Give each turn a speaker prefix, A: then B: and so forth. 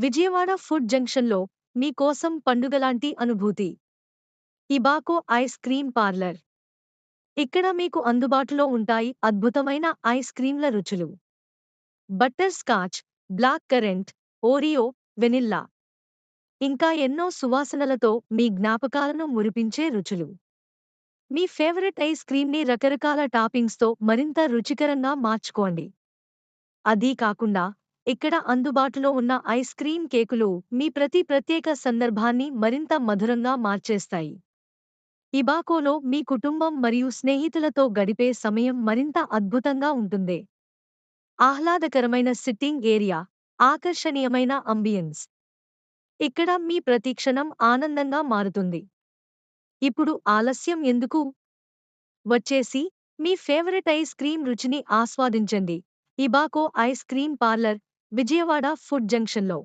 A: Vijayawada food జంక్షన్‌లో మీకోసం పండుగలాంటి అనుభూతి. Ibaco ice cream parlour. ఇక్కడ మీకు అందుబాటులో ఉంటాయి అద్భుతమైన ఐస్ క్రీంల రుచులు. Butterscotch, black currant, Oreo, vanilla. ఇంకా ఎన్నో సువాసనలతో మీ జ్ఞాపకాలను మురిపించే రుచులు. మీ ఫేవరెట్ ఐస్ క్రీంని రకరకాల టాపింగ్స్‌తో మరింత రుచికరంగా మార్చుకోండి. అదీ కాకుండా ఇక్కడ అందుబాటులో ఉన్న ఐస్ క్రీం కేకులు మీ ప్రతి ప్రత్యేక సందర్భాన్ని మరింత మధురంగా మార్చేస్తాయి. ఇబాకోలో మీ కుటుంబం మరియు స్నేహితులతో గడిపే సమయం మరింత అద్భుతంగా ఉంటుంది. ఆహ్లాదకరమైన సిట్టింగ్ ఏరియా, ఆకర్షణీయమైన అంబియన్స్. ఇక్కడ మీ ప్రతి క్షణం ఆనందంగా మారుతుంది. ఇప్పుడు ఆలస్యం ఎందుకు? వచ్చేసి మీ ఫేవరెట్ ఐస్ క్రీం రుచిని ఆస్వాదించండి. Ibaco ice cream parlour, Vijayawada food జంక్షన్‌లో.